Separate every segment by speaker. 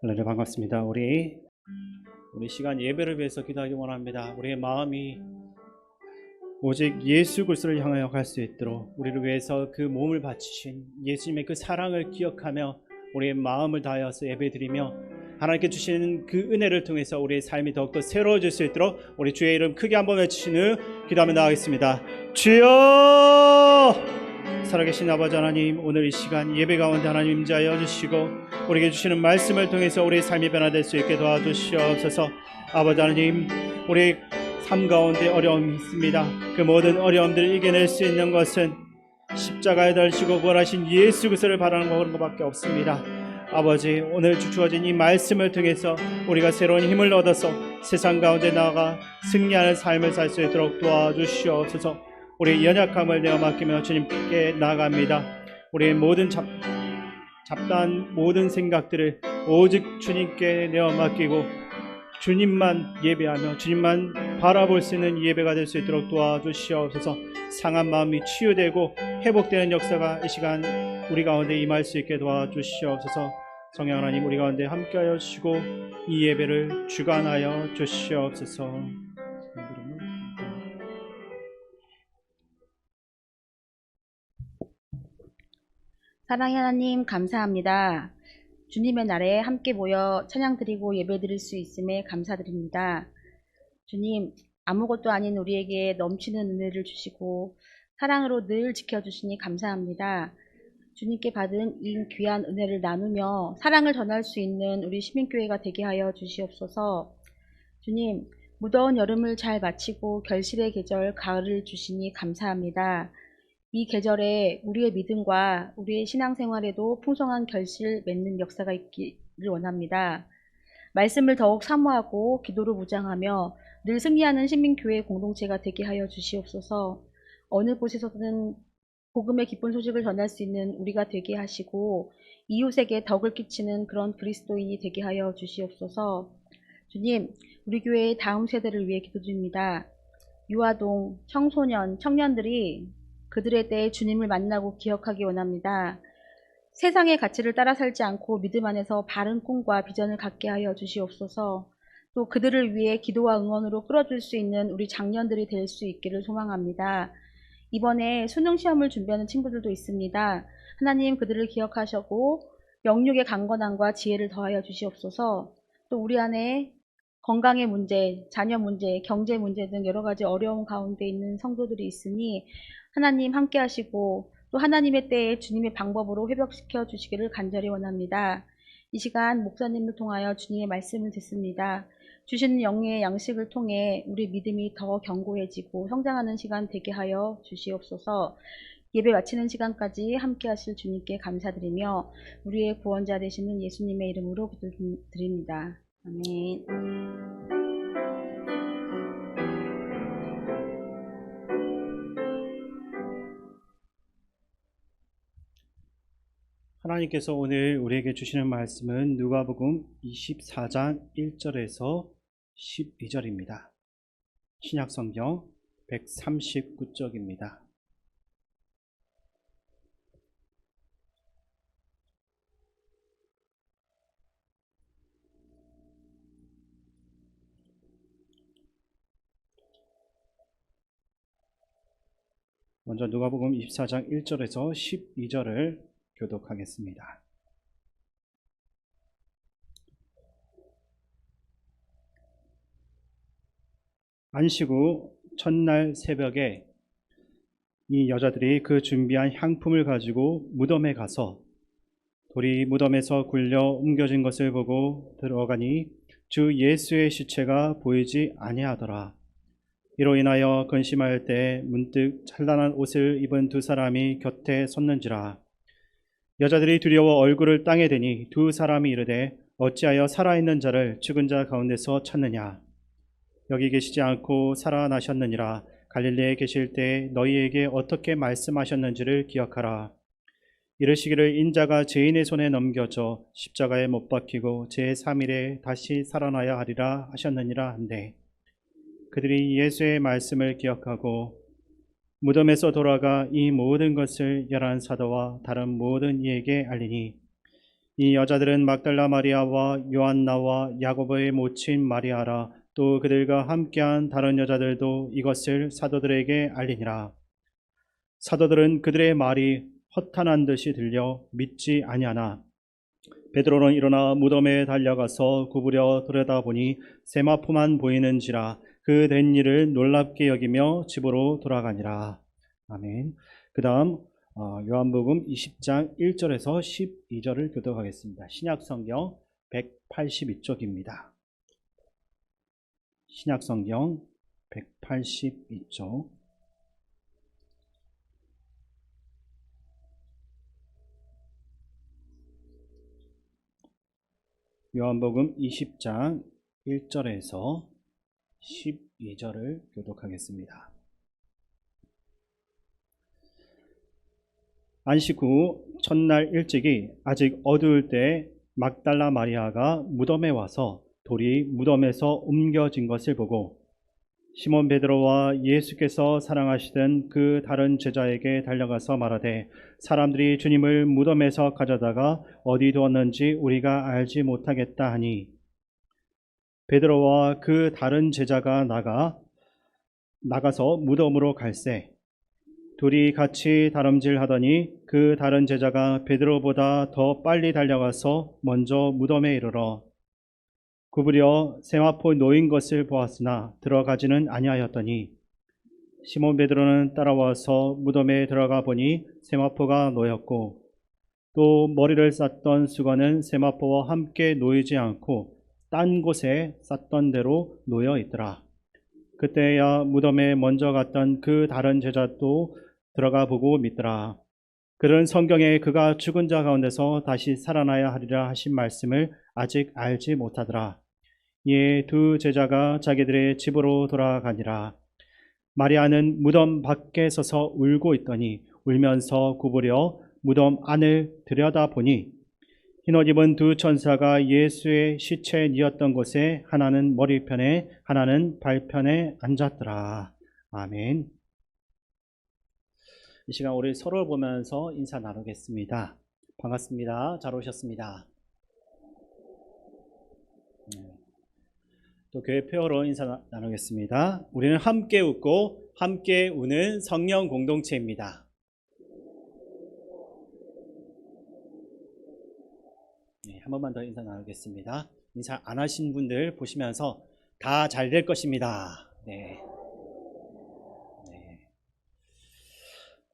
Speaker 1: 할렐루야, 반갑습니다. 우리 시간 예배를 위해서 기도하기 원합니다. 우리의 마음이 오직 예수 그리스도를 향하여 갈 수 있도록 우리를 위해서 그 몸을 바치신 예수님의 그 사랑을 기억하며 우리의 마음을 다하여서 예배드리며 하나님께 주시는 그 은혜를 통해서 우리의 삶이 더욱더 새로워질 수 있도록 우리 주의 이름 크게 한번 외치신 후 기도하며 나가겠습니다. 주여! 살아계신 아버지 하나님, 오늘 이 시간 예배 가운데 하나님 임재하여 주시고 우리에게 주시는 말씀을 통해서 우리의 삶이 변화될 수 있게 도와주시옵소서. 아버지 하나님, 우리의 삶 가운데 어려움이 있습니다. 그 모든 어려움들을 이겨낼 수 있는 것은 십자가에 달리시고 부활하신 예수 그리스도를 바라는 것밖에 없습니다. 아버지, 오늘 주어진 이 말씀을 통해서 우리가 새로운 힘을 얻어서 세상 가운데 나아가 승리하는 삶을 살 수 있도록 도와주시옵소서. 우리의 연약함을 내어 맡기며 주님께 나아갑니다. 우리의 모든 잡다한 모든 생각들을 오직 주님께 내어 맡기고 주님만 예배하며 주님만 바라볼 수 있는 예배가 될 수 있도록 도와주시옵소서. 상한 마음이 치유되고 회복되는 역사가 이 시간 우리 가운데 임할 수 있게 도와주시옵소서. 성령 하나님, 우리 가운데 함께하여 주시고 이 예배를 주관하여 주시옵소서.
Speaker 2: 사랑의 하나님, 감사합니다. 주님의 날에 함께 모여 찬양드리고 예배드릴 수 있음에 감사드립니다. 주님, 아무것도 아닌 우리에게 넘치는 은혜를 주시고 사랑으로 늘 지켜주시니 감사합니다. 주님께 받은 이 귀한 은혜를 나누며 사랑을 전할 수 있는 우리 시민교회가 되게 하여 주시옵소서. 주님, 무더운 여름을 잘 마치고 결실의 계절 가을을 주시니 감사합니다. 이 계절에 우리의 믿음과 우리의 신앙생활에도 풍성한 결실 맺는 역사가 있기를 원합니다. 말씀을 더욱 사모하고 기도로 무장하며 늘 승리하는 시민교회 공동체가 되게 하여 주시옵소서. 어느 곳에서든 복음의 기쁜 소식을 전할 수 있는 우리가 되게 하시고 이웃에게 덕을 끼치는 그런 그리스도인이 되게 하여 주시옵소서. 주님, 우리 교회의 다음 세대를 위해 기도드립니다. 유아동, 청소년, 청년들이 그들의 때에 주님을 만나고 기억하기 원합니다. 세상의 가치를 따라 살지 않고 믿음 안에서 바른 꿈과 비전을 갖게 하여 주시옵소서. 또 그들을 위해 기도와 응원으로 끌어줄 수 있는 우리 장년들이 될 수 있기를 소망합니다. 이번에 수능 시험을 준비하는 친구들도 있습니다. 하나님, 그들을 기억하시고 영육의 강건함과 지혜를 더하여 주시옵소서. 또 우리 안에 건강의 문제, 자녀 문제, 경제 문제 등 여러 가지 어려움 가운데 있는 성도들이 있으니 하나님 함께 하시고 또 하나님의 때에 주님의 방법으로 회복시켜 주시기를 간절히 원합니다. 이 시간 목사님을 통하여 주님의 말씀을 듣습니다. 주시는 영의 양식을 통해 우리 믿음이 더 견고해지고 성장하는 시간 되게 하여 주시옵소서. 예배 마치는 시간까지 함께 하실 주님께 감사드리며 우리의 구원자 되시는 예수님의 이름으로 기도드립니다. 아멘.
Speaker 1: 하나님께서 오늘 우리에게 주시는 말씀은 누가복음 24장 1절에서 12절입니다. 신약성경 139쪽입니다. 먼저 누가복음 24장 1절에서 12절을 교독하겠습니다. 안식 후 첫날 새벽에 이 여자들이 그 준비한 향품을 가지고 무덤에 가서 돌이 무덤에서 굴려 옮겨진 것을 보고 들어가니 주 예수의 시체가 보이지 아니하더라. 이로 인하여 근심할 때 문득 찬란한 옷을 입은 두 사람이 곁에 섰는지라. 여자들이 두려워 얼굴을 땅에 대니 두 사람이 이르되 어찌하여 살아있는 자를 죽은 자 가운데서 찾느냐. 여기 계시지 않고 살아나셨느니라. 갈릴리에 계실 때 너희에게 어떻게 말씀하셨는지를 기억하라. 이르시기를 인자가 죄인의 손에 넘겨져 십자가에 못 박히고 제3일에 다시 살아나야 하리라 하셨느니라 한데, 그들이 예수의 말씀을 기억하고 무덤에서 돌아가 이 모든 것을 열한 사도와 다른 모든 이에게 알리니 이 여자들은 막달라 마리아와 요한나와 야고보의 모친 마리아라 또 그들과 함께한 다른 여자들도 이것을 사도들에게 알리니라. 사도들은 그들의 말이 허탄한 듯이 들려 믿지 아니하나 베드로는 일어나 무덤에 달려가서 구부려 들여다보니 세마포만 보이는지라 그 된 일을 놀랍게 여기며 집으로 돌아가니라. 아멘. 그 다음 요한복음 20장 1절에서 12절을 교독하겠습니다. 신약성경 182쪽입니다. 신약성경 182쪽. 요한복음 20장 1절에서 12절을 교독하겠습니다. 안식 후 첫날 일찍이 아직 어두울 때 막달라 마리아가 무덤에 와서 돌이 무덤에서 옮겨진 것을 보고 시몬 베드로와 예수께서 사랑하시던 그 다른 제자에게 달려가서 말하되 사람들이 주님을 무덤에서 가져다가 어디 두었는지 우리가 알지 못하겠다 하니 베드로와 그 다른 제자가 나가서 무덤으로 갈새 둘이 같이 다름질하더니 그 다른 제자가 베드로보다 더 빨리 달려가서 먼저 무덤에 이르러 구부려 세마포 놓인 것을 보았으나 들어가지는 아니하였더니 시몬 베드로는 따라와서 무덤에 들어가 보니 세마포가 놓였고 또 머리를 쌌던 수건은 세마포와 함께 놓이지 않고 딴 곳에 쌌던 대로 놓여 있더라. 그때야 무덤에 먼저 갔던 그 다른 제자도 들어가 보고 믿더라. 그는 성경에 그가 죽은 자 가운데서 다시 살아나야 하리라 하신 말씀을 아직 알지 못하더라. 이에 두 제자가 자기들의 집으로 돌아가니라. 마리아는 무덤 밖에 서서 울고 있더니 울면서 구부려 무덤 안을 들여다보니 흰옷 입은 두 천사가 예수의 시체에 뉘었던 곳에 하나는 머리편에 하나는 발편에 앉았더라. 아멘. 이 시간 우리 서로를 보면서 인사 나누겠습니다. 반갑습니다. 잘 오셨습니다. 또 교회 페어로 인사 나누겠습니다. 우리는 함께 웃고 함께 우는 성령 공동체입니다. 네, 한 번만 더 인사 나누겠습니다. 인사 안 하신 분들 보시면서 다 잘 될 것입니다. 네.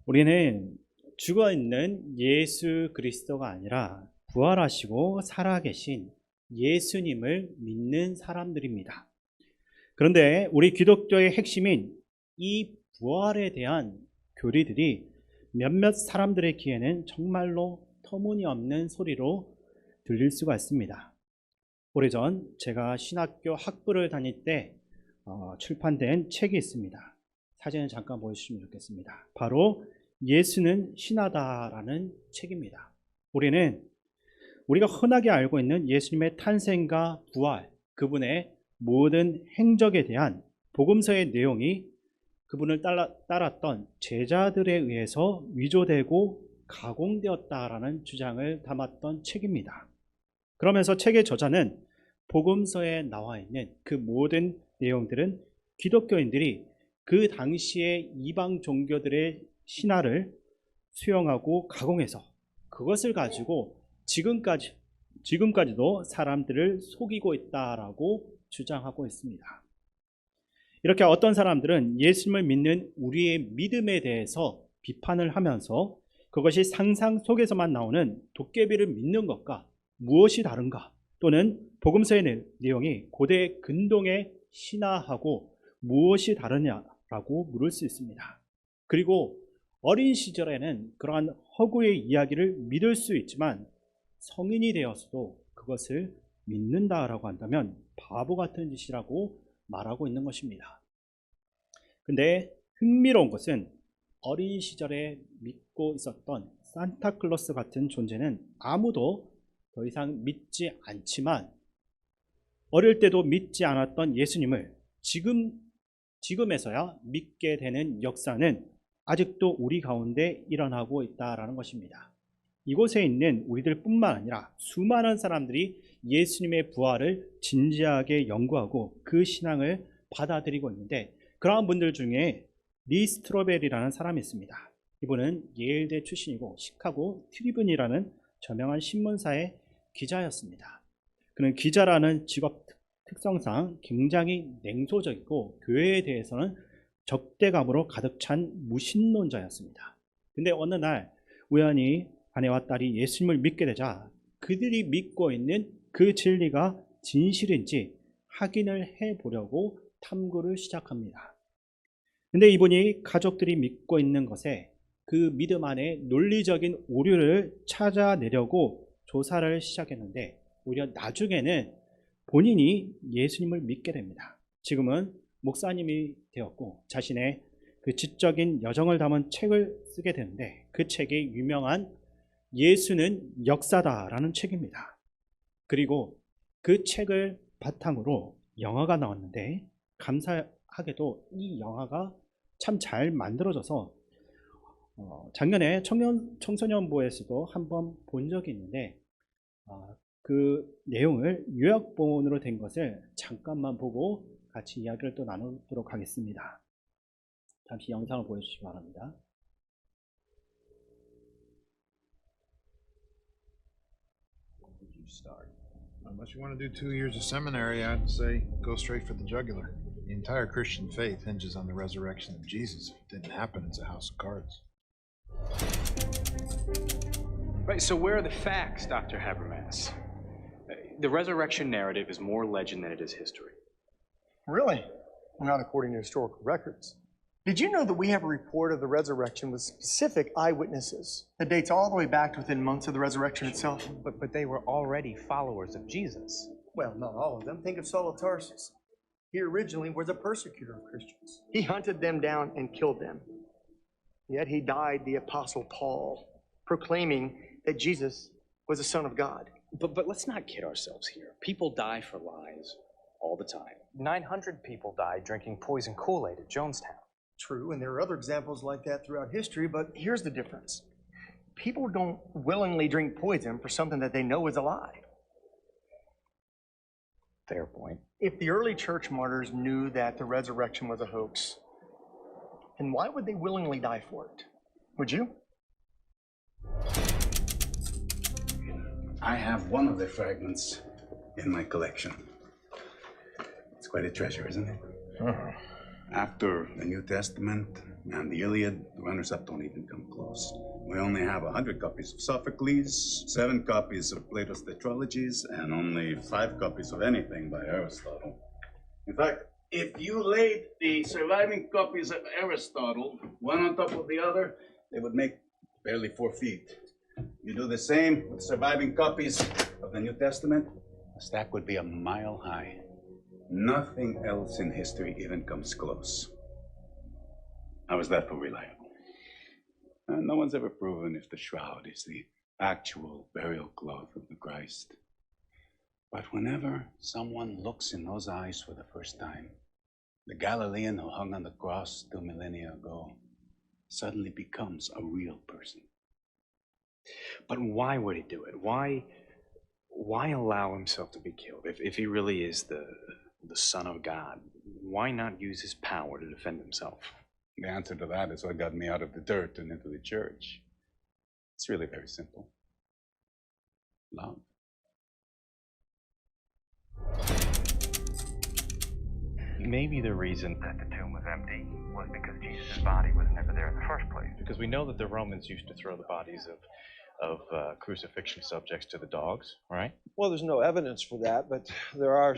Speaker 1: 우리는 죽어 있는 예수 그리스도가 아니라 부활하시고 살아계신 예수님을 믿는 사람들입니다. 그런데 우리 기독교의 핵심인 이 부활에 대한 교리들이 몇몇 사람들의 귀에는 정말로 터무니없는 소리로 들릴 수가 있습니다. 오래전 제가 신학교 학부를 다닐 때 출판된 책이 있습니다. 사진을 잠깐 보여주시면 좋겠습니다. 바로 예수는 신하다라는 책입니다. 우리가 흔하게 알고 있는 예수님의 탄생과 부활, 그분의 모든 행적에 대한 복음서의 내용이 그분을 따랐던 제자들에 의해서 위조되고 가공되었다라는 주장을 담았던 책입니다. 그러면서 책의 저자는 복음서에 나와 있는 그 모든 내용들은 기독교인들이 그 당시의 이방 종교들의 신화를 수용하고 가공해서 그것을 가지고 지금까지도 사람들을 속이고 있다라고 주장하고 있습니다. 이렇게 어떤 사람들은 예수님을 믿는 우리의 믿음에 대해서 비판을 하면서 그것이 상상 속에서만 나오는 도깨비를 믿는 것과 무엇이 다른가, 또는 복음서의 내용이 고대 근동의 신화하고 무엇이 다르냐라고 물을 수 있습니다. 그리고 어린 시절에는 그러한 허구의 이야기를 믿을 수 있지만 성인이 되어서도 그것을 믿는다라고 한다면 바보 같은 짓이라고 말하고 있는 것입니다. 근데 흥미로운 것은 어린 시절에 믿고 있었던 산타클로스 같은 존재는 아무도 더 이상 믿지 않지만 어릴 때도 믿지 않았던 예수님을 지금에서야 믿게 되는 역사는 아직도 우리 가운데 일어나고 있다라는 것입니다. 이곳에 있는 우리들뿐만 아니라 수많은 사람들이 예수님의 부활을 진지하게 연구하고 그 신앙을 받아들이고 있는데, 그러한 분들 중에 리 스트로벨이라는 사람이 있습니다. 이분은 예일대 출신이고 시카고 트리뷴이라는 저명한 신문사의 기자였습니다. 그는 기자라는 직업 특성상 굉장히 냉소적이고 교회에 대해서는 적대감으로 가득 찬 무신론자였습니다. 근데 어느 날 우연히 아내와 딸이 예수님을 믿게 되자 그들이 믿고 있는 그 진리가 진실인지 확인을 해보려고 탐구를 시작합니다. 근데 이분이 가족들이 믿고 있는 것에 그 믿음 안에 논리적인 오류를 찾아내려고 조사를 시작했는데, 오히려 나중에는 본인이 예수님을 믿게 됩니다. 지금은 목사님이 되었고 자신의 그 지적인 여정을 담은 책을 쓰게 되는데, 그 책이 유명한 예수는 역사다라는 책입니다. 그리고 그 책을 바탕으로 영화가 나왔는데, 감사하게도 이 영화가 참 잘 만들어져서 작년에 청소년부에서도 한번 본 적이 있는데, 그 내용을 요약본으로 된 것을 잠깐만 보고 같이 이야기를 또 나누도록 하겠습니다. 잠시 영상을 보여주시기 바랍니다.
Speaker 3: Start. Unless you want to do 2 years of seminary, I'd say go straight for the jugular. The entire Christian faith hinges on the resurrection of Jesus. If it didn't happen, it's a house of cards.
Speaker 4: Right, so where are the facts, Dr. Habermas? The resurrection narrative is more legend than it is history.
Speaker 5: Really? Not according to historical records. Did you know that we have a report of the resurrection with specific eyewitnesses that dates all the way back to within months of the resurrection itself?
Speaker 6: But they were already followers of Jesus.
Speaker 5: Well, not all of them. Think of Saul of Tarsus. He originally was a persecutor of Christians. He hunted them down and killed them. Yet he died the Apostle Paul, proclaiming that Jesus was the Son of God.
Speaker 4: But let's not kid ourselves here. People die for lies all the time.
Speaker 6: 900 people died drinking poison Kool-Aid at Jonestown.
Speaker 5: True, and there are other examples like that throughout history, but here's the difference. People don't willingly drink poison for something that they know is a lie.
Speaker 6: Fair point.
Speaker 5: If the early church martyrs knew that the resurrection was a hoax, then why would they willingly die for it? Would you?
Speaker 7: I have one of the fragments in my collection. It's quite a treasure, isn't it? After the New Testament and the Iliad, the runners-up don't even come close. We only have 100 copies of Sophocles, 7 copies of Plato's Tetralogies, and only 5 copies of anything by Aristotle. In fact, if you laid the surviving copies of Aristotle one on top of the other, they would make barely 4 feet. You do the same with surviving copies of the New Testament, the stack would be a mile high. Nothing else in history even comes close. How is that for reliable? No one's ever proven if the shroud is the actual burial cloth of the Christ. But whenever someone looks in those eyes for the first time, the Galilean who hung on the cross 2 millennia ago suddenly becomes a real person.
Speaker 4: But why would he do it? Why allow himself to be killed? If he really is the Son of God, why not use his power to defend himself?
Speaker 7: The answer to that is what got me out of the dirt and into the church. It's really very simple. Love.
Speaker 6: Maybe the reason that the tomb was empty was because Jesus' body was never there in the first place.
Speaker 8: Because we know that the Romans used to throw the bodies of crucifixion subjects to the dogs, right?
Speaker 9: Well, there's no evidence for that, but there are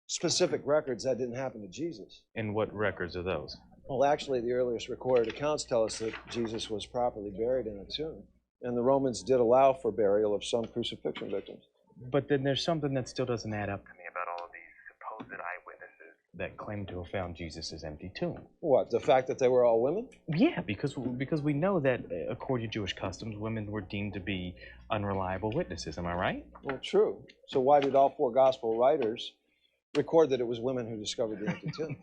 Speaker 9: specific records that didn't happen to Jesus.
Speaker 8: And what records are those?
Speaker 9: Well, actually, the earliest recorded accounts tell us that Jesus was properly buried in a tomb. And the Romans did allow for burial of some crucifixion victims.
Speaker 8: But then there's something that still doesn't add up to me about all of these supposed eyewitnesses that claim to have found Jesus' empty tomb.
Speaker 9: What, the fact that they were all women?
Speaker 8: Yeah, because we know that according to Jewish customs, women were deemed to be unreliable witnesses. Am I right?
Speaker 9: Well, true. So why did all 4 gospel writers record that it was women who discovered the empty tomb?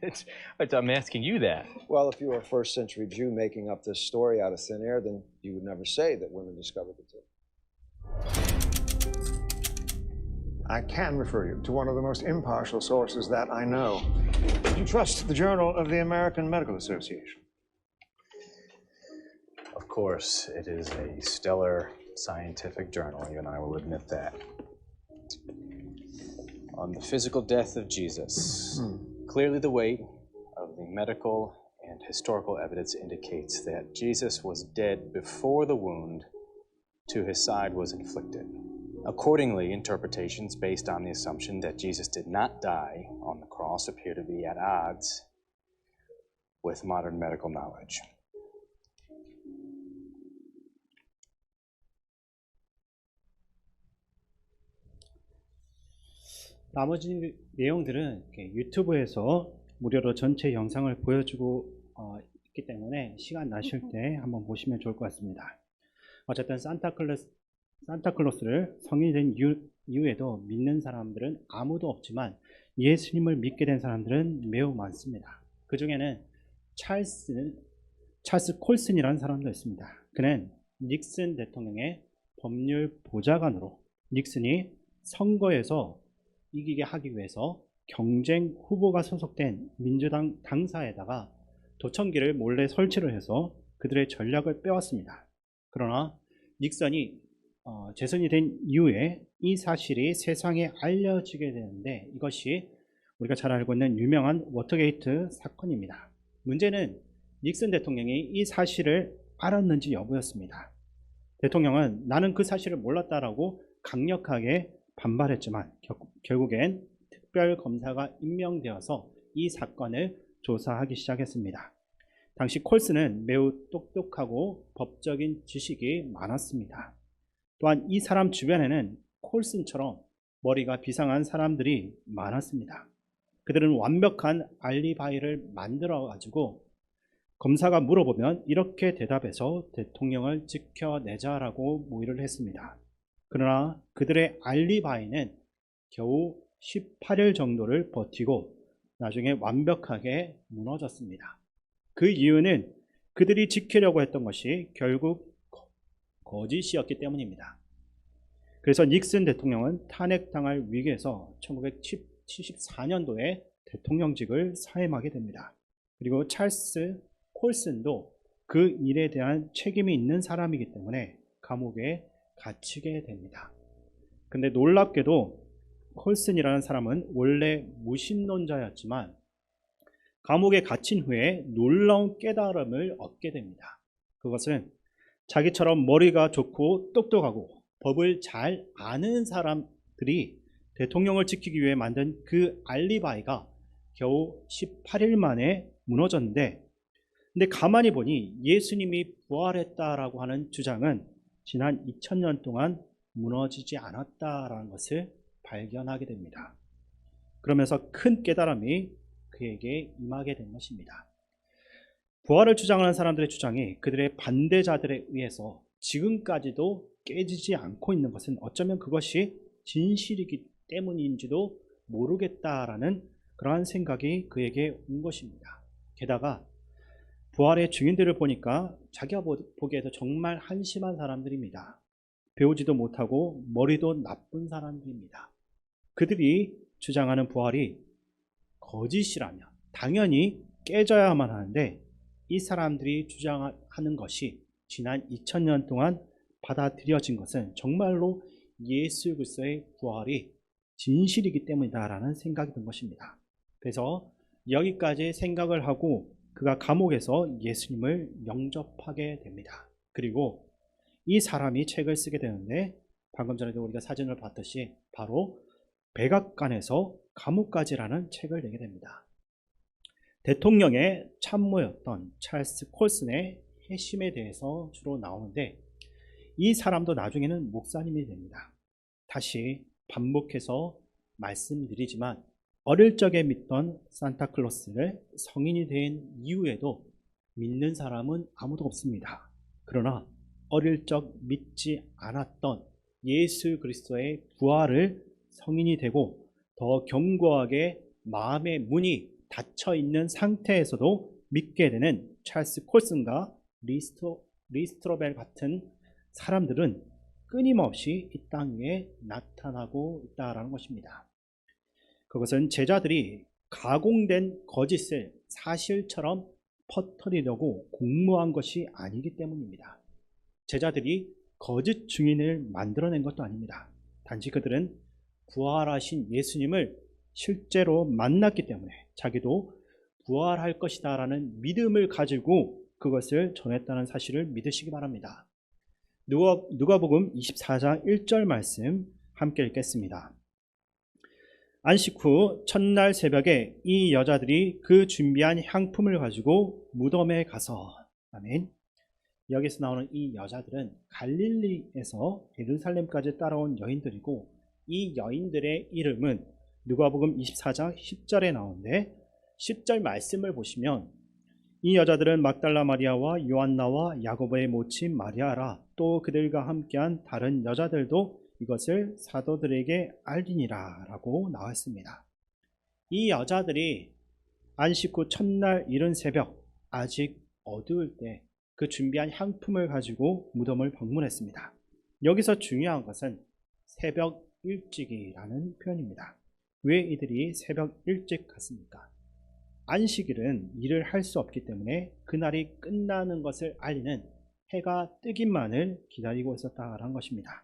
Speaker 8: I'm asking you that.
Speaker 9: Well, if you were a first century Jew making up this story out of thin air, then you would never say that women discovered the tomb.
Speaker 5: I can refer you to one of the most impartial sources that I know. Would you trust the Journal of the American Medical Association?
Speaker 4: Of course, it is a stellar scientific journal, even I will admit that. On the physical death of Jesus, clearly the weight of the medical and historical evidence indicates that Jesus was dead before the wound to his side was inflicted. Accordingly, interpretations based on the assumption that Jesus did not die on the cross appear to be at odds with modern medical knowledge.
Speaker 1: 나머지 내용들은 이렇게 유튜브에서 무료로 전체 영상을 보여주고 있기 때문에 시간 나실 때 한번 보시면 좋을 것 같습니다. 어쨌든 산타클로스를 성인이 된 이후에도 믿는 사람들은 아무도 없지만 예수님을 믿게 된 사람들은 매우 많습니다. 그 중에는 찰스 콜슨이라는 사람도 있습니다. 그는 닉슨 대통령의 법률 보좌관으로 닉슨이 선거에서 이기게 하기 위해서 경쟁 후보가 소속된 민주당 당사에다가 도청기를 몰래 설치를 해서 그들의 전략을 빼왔습니다. 그러나 닉슨이 재선이 된 이후에 이 사실이 세상에 알려지게 되는데 이것이 우리가 잘 알고 있는 유명한 워터게이트 사건입니다. 문제는 닉슨 대통령이 이 사실을 알았는지 여부였습니다. 대통령은 나는 그 사실을 몰랐다라고 강력하게 반발했지만 결국엔 특별검사가 임명되어서 이 사건을 조사하기 시작했습니다. 당시 콜슨은 매우 똑똑하고 법적인 지식이 많았습니다. 또한 이 사람 주변에는 콜슨처럼 머리가 비상한 사람들이 많았습니다. 그들은 완벽한 알리바이를 만들어 가지고 검사가 물어보면 이렇게 대답해서 대통령을 지켜내자라고 모의를 했습니다. 그러나 그들의 알리바이는 겨우 18일 정도를 버티고 나중에 완벽하게 무너졌습니다. 그 이유는 그들이 지키려고 했던 것이 결국 거짓이었기 때문입니다. 그래서 닉슨 대통령은 탄핵당할 위기에서 1974년도에 대통령직을 사임하게 됩니다. 그리고 찰스 콜슨도 그 일에 대한 책임이 있는 사람이기 때문에 감옥에 갇히게 됩니다. 근데 놀랍게도 콜슨이라는 사람은 원래 무신론자였지만 감옥에 갇힌 후에 놀라운 깨달음을 얻게 됩니다. 그것은 자기처럼 머리가 좋고 똑똑하고 법을 잘 아는 사람들이 대통령을 지키기 위해 만든 그 알리바이가 겨우 18일 만에 무너졌는데, 근데 가만히 보니 예수님이 부활했다라고 하는 주장은 지난 2000년 동안 무너지지 않았다라는 것을 발견하게 됩니다. 그러면서 큰 깨달음이 그에게 임하게 된 것입니다. 부활을 주장하는 사람들의 주장이 그들의 반대자들에 의해서 지금까지도 깨지지 않고 있는 것은 어쩌면 그것이 진실이기 때문인지도 모르겠다라는 그러한 생각이 그에게 온 것입니다. 게다가 부활의 증인들을 보니까 자기가 보기에도 정말 한심한 사람들입니다. 배우지도 못하고 머리도 나쁜 사람들입니다. 그들이 주장하는 부활이 거짓이라면 당연히 깨져야만 하는데 이 사람들이 주장하는 것이 지난 2000년 동안 받아들여진 것은 정말로 예수 그리스도의 부활이 진실이기 때문이다라는 생각이 든 것입니다. 그래서 여기까지 생각을 하고 그가 감옥에서 예수님을 영접하게 됩니다. 그리고 이 사람이 책을 쓰게 되는데 방금 전에도 우리가 사진을 봤듯이 바로 백악관에서 감옥까지라는 책을 내게 됩니다. 대통령의 참모였던 찰스 콜슨의 회심에 대해서 주로 나오는데 이 사람도 나중에는 목사님이 됩니다. 다시 반복해서 말씀드리지만 어릴 적에 믿던 산타클로스를 성인이 된 이후에도 믿는 사람은 아무도 없습니다. 그러나 어릴 적 믿지 않았던 예수 그리스도의 부활을 성인이 되고 더 견고하게 마음의 문이 닫혀 있는 상태에서도 믿게 되는 찰스 콜슨과 리스트로벨 같은 사람들은 끊임없이 이 땅 위에 나타나고 있다라는 것입니다. 그것은 제자들이 가공된 거짓을 사실처럼 퍼뜨리려고 공모한 것이 아니기 때문입니다. 제자들이 거짓 증인을 만들어낸 것도 아닙니다. 단지 그들은 부활하신 예수님을 실제로 만났기 때문에 자기도 부활할 것이다 라는 믿음을 가지고 그것을 전했다는 사실을 믿으시기 바랍니다. 누가복음 24장 1절 말씀 함께 읽겠습니다. 안식 후 첫날 새벽에 이 여자들이 그 준비한 향품을 가지고 무덤에 가서, 아멘. 여기서 나오는 이 여자들은 갈릴리에서 예루살렘까지 따라온 여인들이고, 이 여인들의 이름은 누가복음 24장 10절에 나오는데 10절 말씀을 보시면 이 여자들은 막달라 마리아와 요한나와 야고보의 모친 마리아라, 또 그들과 함께한 다른 여자들도 이것을 사도들에게 알리니라 라고 나왔습니다. 이 여자들이 안식 후 첫날 이른 새벽, 아직 어두울 때 그 준비한 향품을 가지고 무덤을 방문했습니다. 여기서 중요한 것은 새벽 일찍이라는 표현입니다. 왜 이들이 새벽 일찍 갔습니까? 안식일은 일을 할 수 없기 때문에 그날이 끝나는 것을 알리는 해가 뜨기만을 기다리고 있었다는 것입니다.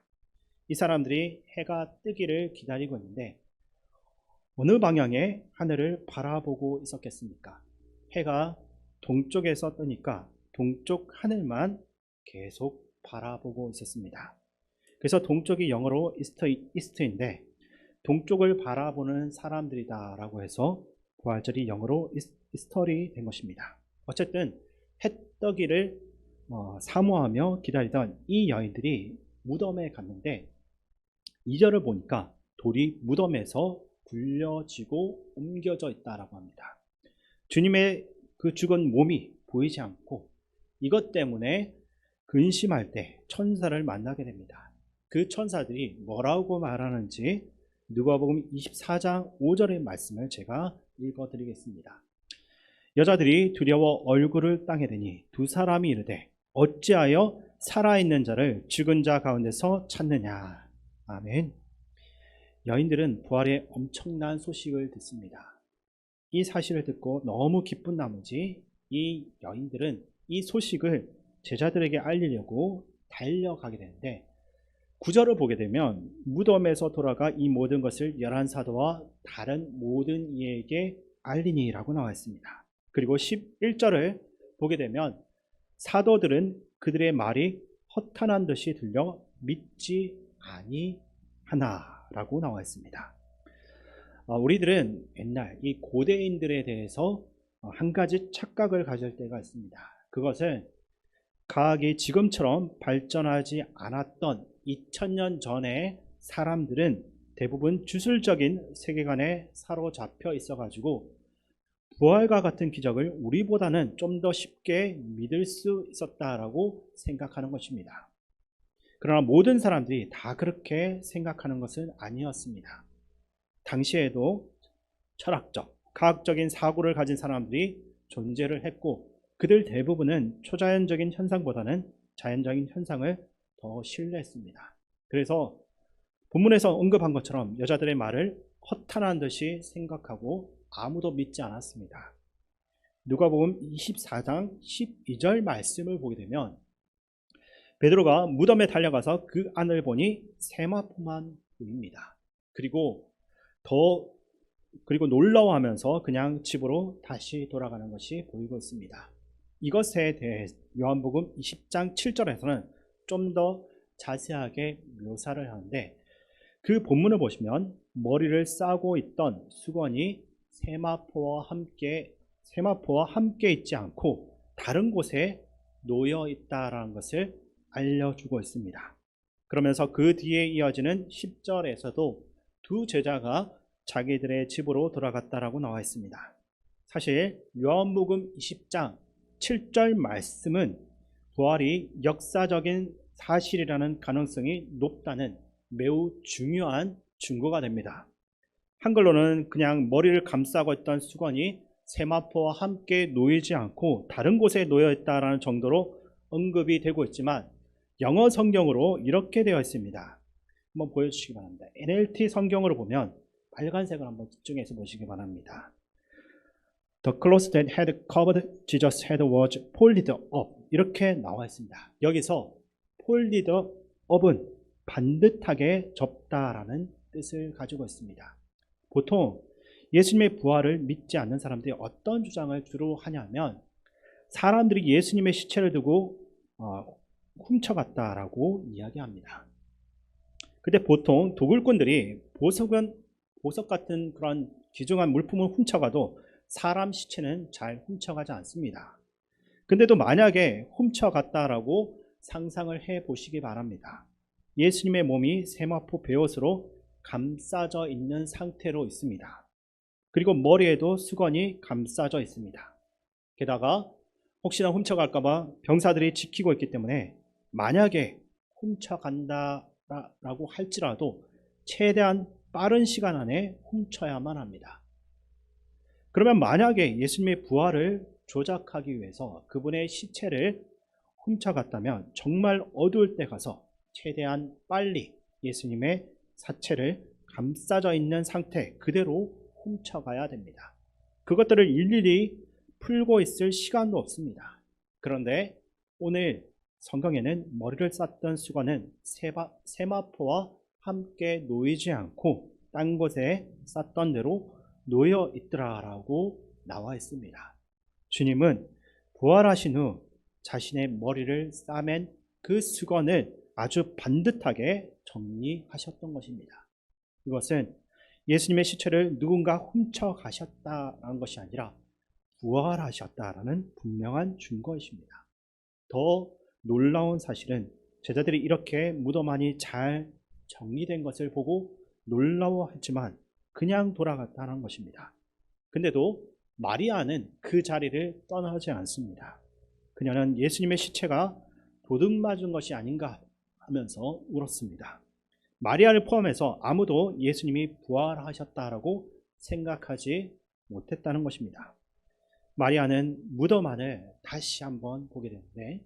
Speaker 1: 이 사람들이 해가 뜨기를 기다리고 있는데 어느 방향의 하늘을 바라보고 있었겠습니까? 해가 동쪽에서 뜨니까 동쪽 하늘만 계속 바라보고 있었습니다. 그래서 동쪽이 영어로 이스트인데 동쪽을 바라보는 사람들이다 라고 해서 부활절이 영어로 이스터리 된 것입니다. 어쨌든 해 뜨기를 사모하며 기다리던 이 여인들이 무덤에 갔는데 2절을 보니까 돌이 무덤에서 굴려지고 옮겨져 있다라고 합니다. 주님의 그 죽은 몸이 보이지 않고 이것 때문에 근심할 때 천사를 만나게 됩니다. 그 천사들이 뭐라고 말하는지 누가복음 24장 5절의 말씀을 제가 읽어드리겠습니다. 여자들이 두려워 얼굴을 땅에 대니 두 사람이 이르되 어찌하여 살아있는 자를 죽은 자 가운데서 찾느냐. 아멘. 여인들은 부활의 엄청난 소식을 듣습니다. 이 사실을 듣고 너무 기쁜 나머지 이 여인들은 이 소식을 제자들에게 알리려고 달려가게 되는데 9절을 보게 되면 무덤에서 돌아가 이 모든 것을 11사도와 다른 모든 이에게 알리니라고 나와 있습니다. 그리고 11절을 보게 되면 사도들은 그들의 말이 허탄한 듯이 들려 믿지 아니하나라고 나와 있습니다. 우리들은 옛날 이 고대인들에 대해서 한 가지 착각을 가질 때가 있습니다. 그것은 과학이 지금처럼 발전하지 않았던 2000년 전의 사람들은 대부분 주술적인 세계관에 사로잡혀 있어가지고 부활과 같은 기적을 우리보다는 좀 더 쉽게 믿을 수 있었다라고 생각하는 것입니다. 그러나 모든 사람들이 다 그렇게 생각하는 것은 아니었습니다. 당시에도 철학적, 과학적인 사고를 가진 사람들이 존재를 했고 그들 대부분은 초자연적인 현상보다는 자연적인 현상을 더 신뢰했습니다. 그래서 본문에서 언급한 것처럼 여자들의 말을 허탄한 듯이 생각하고 아무도 믿지 않았습니다. 누가복음 24장 12절 말씀을 보게 되면 베드로가 무덤에 달려가서 그 안을 보니 세마포만 보입니다. 그리고 놀라워하면서 그냥 집으로 다시 돌아가는 것이 보이고 있습니다. 이것에 대해 요한복음 20장 7절에서는 좀 더 자세하게 묘사를 하는데 그 본문을 보시면 머리를 싸고 있던 수건이 세마포와 함께 있지 않고 다른 곳에 놓여 있다라는 것을 알려주고 있습니다. 그러면서 그 뒤에 이어지는 10절에서도 두 제자가 자기들의 집으로 돌아갔다라고 나와 있습니다. 사실 요한복음 20장 7절 말씀은 부활이 역사적인 사실이라는 가능성이 높다는 매우 중요한 증거가 됩니다. 한글로는 그냥 머리를 감싸고 있던 수건이 세마포와 함께 놓이지 않고 다른 곳에 놓여 있다라는 정도로 언급이 되고 있지만 영어 성경으로 이렇게 되어 있습니다. 한번 보여주시기 바랍니다. NLT 성경으로 보면 빨간색을 한번 집중해서 보시기 바랍니다. The cloth that had covered Jesus' head was folded up. 이렇게 나와 있습니다. 여기서 folded up은 반듯하게 접다라는 뜻을 가지고 있습니다. 보통 예수님의 부활을 믿지 않는 사람들이 어떤 주장을 주로 하냐면 사람들이 예수님의 시체를 두고 훔쳐갔다라고 이야기합니다. 근데 보통 도굴꾼들이 보석 같은 그런 귀중한 물품을 훔쳐가도 사람 시체는 잘 훔쳐가지 않습니다. 근데도 만약에 훔쳐갔다라고 상상을 해 보시기 바랍니다. 예수님의 몸이 세마포 베옷으로 감싸져 있는 상태로 있습니다. 그리고 머리에도 수건이 감싸져 있습니다. 게다가 혹시나 훔쳐갈까봐 병사들이 지키고 있기 때문에 만약에 훔쳐간다라고 할지라도 최대한 빠른 시간 안에 훔쳐야만 합니다. 그러면 만약에 예수님의 부활을 조작하기 위해서 그분의 시체를 훔쳐갔다면 정말 어두울 때 가서 최대한 빨리 예수님의 사체를 감싸져 있는 상태 그대로 훔쳐가야 됩니다. 그것들을 일일이 풀고 있을 시간도 없습니다. 그런데 오늘 성경에는 머리를 쌌던 수건은 세마포와 함께 놓이지 않고 딴 곳에 쌌던 대로 놓여 있더라라고 나와 있습니다. 주님은 부활하신 후 자신의 머리를 싸맨 그 수건을 아주 반듯하게 정리하셨던 것입니다. 이것은 예수님의 시체를 누군가 훔쳐가셨다는 것이 아니라 부활하셨다라는 분명한 증거이십니다. 더 놀라운 사실은 제자들이 이렇게 무덤 안이 잘 정리된 것을 보고 놀라워했지만 그냥 돌아갔다는 것입니다. 근데도 마리아는 그 자리를 떠나지 않습니다. 그녀는 예수님의 시체가 도둑 맞은 것이 아닌가 하면서 울었습니다. 마리아를 포함해서 아무도 예수님이 부활하셨다라고 생각하지 못했다는 것입니다. 마리아는 무덤 안을 다시 한번 보게 되는데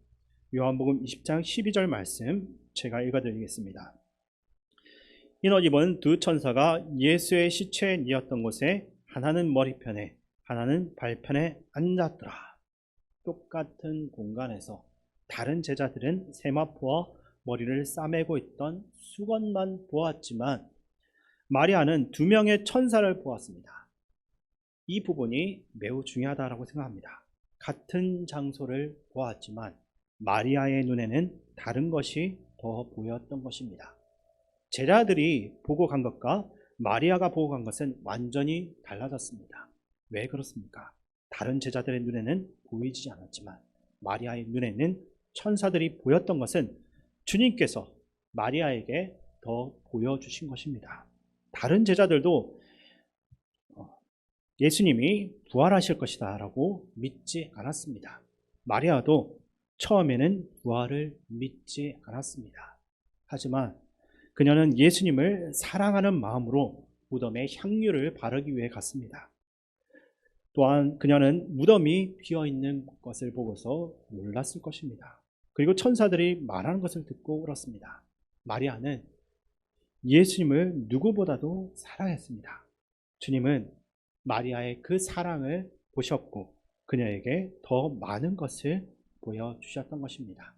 Speaker 1: 요한복음 20장 12절 말씀 제가 읽어드리겠습니다. 흰옷 입은 두 천사가 예수의 시체에 뉘었던 곳에 하나는 머리편에 하나는 발편에 앉았더라. 똑같은 공간에서 다른 제자들은 세마포와 머리를 싸매고 있던 수건만 보았지만 마리아는 두 명의 천사를 보았습니다. 이 부분이 매우 중요하다고 생각합니다. 같은 장소를 보았지만 마리아의 눈에는 다른 것이 더 보였던 것입니다. 제자들이 보고 간 것과 마리아가 보고 간 것은 완전히 달라졌습니다. 왜 그렇습니까? 다른 제자들의 눈에는 보이지 않았지만 마리아의 눈에는 천사들이 보였던 것은 주님께서 마리아에게 더 보여주신 것입니다. 다른 제자들도 예수님이 부활하실 것이다 라고 믿지 않았습니다. 마리아도 처음에는 부활을 믿지 않았습니다. 하지만 그녀는 예수님을 사랑하는 마음으로 무덤에 향유를 바르기 위해 갔습니다. 또한 그녀는 무덤이 비어있는 것을 보고서 놀랐을 것입니다. 그리고 천사들이 말하는 것을 듣고 울었습니다. 마리아는 예수님을 누구보다도 사랑했습니다. 주님은 마리아의 그 사랑을 보셨고 그녀에게 더 많은 것을 보여주셨던 것입니다.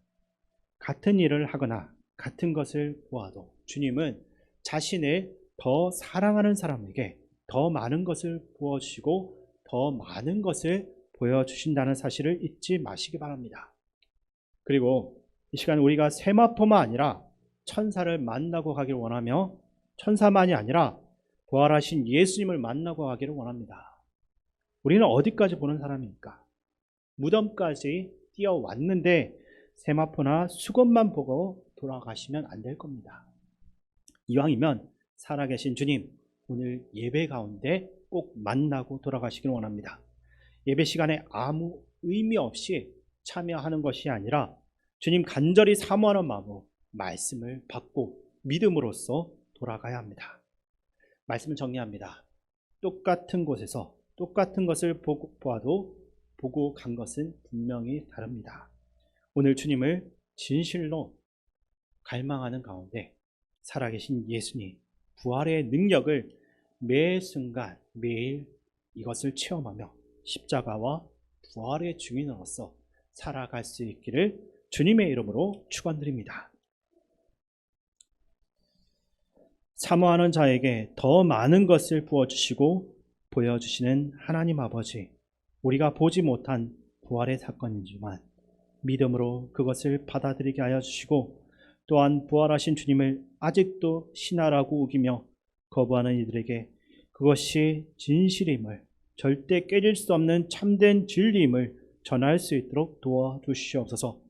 Speaker 1: 같은 일을 하거나 같은 것을 보아도 주님은 자신을 더 사랑하는 사람에게 더 많은 것을 부어주시고 더 많은 것을 보여주신다는 사실을 잊지 마시기 바랍니다. 그리고 이 시간 우리가 세마포만 아니라 천사를 만나고 가기를 원하며 천사만이 아니라 부활하신 예수님을 만나고 가기를 원합니다. 우리는 어디까지 보는 사람입니까? 무덤까지 뛰어왔는데 세마포나 수건만 보고 돌아가시면 안 될 겁니다. 이왕이면 살아계신 주님 오늘 예배 가운데 꼭 만나고 돌아가시길 원합니다. 예배 시간에 아무 의미 없이 참여하는 것이 아니라 주님 간절히 사모하는 마음으로 말씀을 받고 믿음으로써 돌아가야 합니다. 말씀을 정리합니다. 똑같은 곳에서 똑같은 것을 보아도 보고 간 것은 분명히 다릅니다. 오늘 주님을 진실로 갈망하는 가운데 살아계신 예수님 부활의 능력을 매 순간 매일 이것을 체험하며 십자가와 부활의 증인으로서 살아갈 수 있기를 주님의 이름으로 축원드립니다. 사모하는 자에게 더 많은 것을 부어주시고 보여주시는 하나님 아버지, 우리가 보지 못한 부활의 사건이지만 믿음으로 그것을 받아들이게 하여 주시고, 또한 부활하신 주님을 아직도 신하라고 우기며 거부하는 이들에게 그것이 진실임을, 절대 깨질 수 없는 참된 진리임을 전할 수 있도록 도와주시옵소서.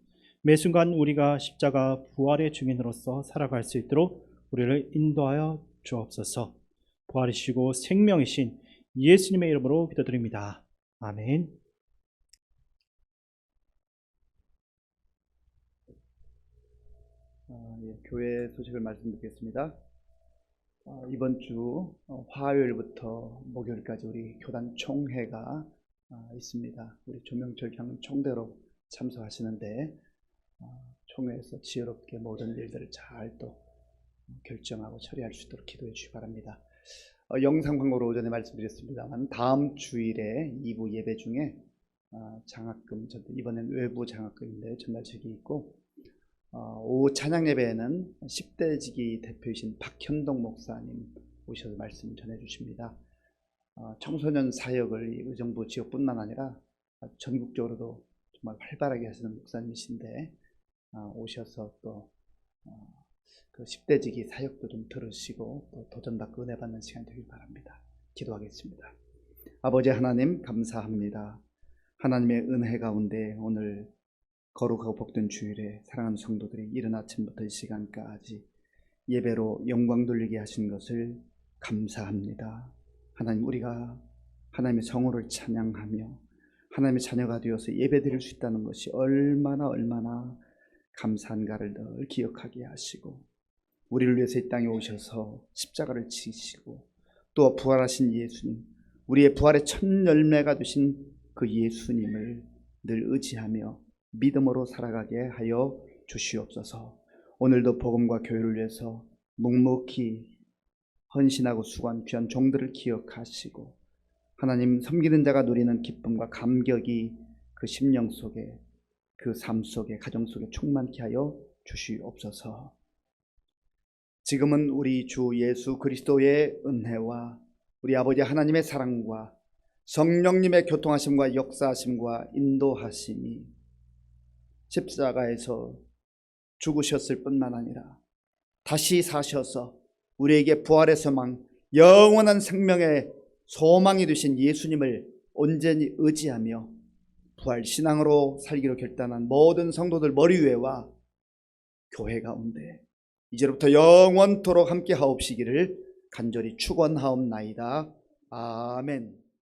Speaker 1: 매 순간 우리가 십자가 부활의 증인으로서 살아갈 수 있도록 우리를 인도하여 주옵소서. 부활이시고 생명이신 예수님의 이름으로 기도드립니다. 아멘.
Speaker 10: 교회 소식을 말씀드리겠습니다. 이번 주 화요일부터 목요일까지 우리 교단 총회가 있습니다. 우리 조명철 교장 총대로 참석하시는데 총회에서 지혜롭게 모든 일들을 잘 또 결정하고 처리할 수 있도록 기도해 주시기 바랍니다. 영상 광고로 오전에 말씀드렸습니다만 다음 주일에 2부 예배 중에 장학금, 이번엔 외부 장학금인데 전달책이 있고, 오후 찬양 예배에는 10대지기 대표이신 박현동 목사님 오셔서 말씀 전해 주십니다. 청소년 사역을 이 의정부 지역뿐만 아니라 전국적으로도 정말 활발하게 하시는 목사님이신데 오셔서 또 그 10대지기 사역도 좀 들으시고 또 도전받고 은혜 받는 시간 되길 바랍니다. 기도하겠습니다. 아버지 하나님 감사합니다. 하나님의 은혜 가운데 오늘 거룩하고 복된 주일에 사랑하는 성도들이 이른 아침부터 이 시간까지 예배로 영광 돌리게 하신 것을 감사합니다. 하나님, 우리가 하나님의 성호를 찬양하며 하나님의 자녀가 되어서 예배 드릴 수 있다는 것이 얼마나 감사한가를 늘 기억하게 하시고, 우리를 위해서 이 땅에 오셔서 십자가를 지시고 또 부활하신 예수님, 우리의 부활의 첫 열매가 되신 그 예수님을 늘 의지하며 믿음으로 살아가게 하여 주시옵소서. 오늘도 복음과 교회를 위해서 묵묵히 헌신하고 수고한 귀한 종들을 기억하시고, 하나님 섬기는 자가 누리는 기쁨과 감격이 그 심령 속에, 그 삶 속에, 가정 속에 충만케 하여 주시옵소서. 지금은 우리 주 예수 그리스도의 은혜와 우리 아버지 하나님의 사랑과 성령님의 교통하심과 역사하심과 인도하심이 십자가에서 죽으셨을 뿐만 아니라 다시 사셔서 우리에게 부활의 소망, 영원한 생명의 소망이 되신 예수님을 온전히 의지하며 부활 신앙으로 살기로 결단한 모든 성도들 머리 위에와 교회 가운데 이제부터 영원토록 함께 하옵시기를 간절히 축원하옵나이다. 아멘.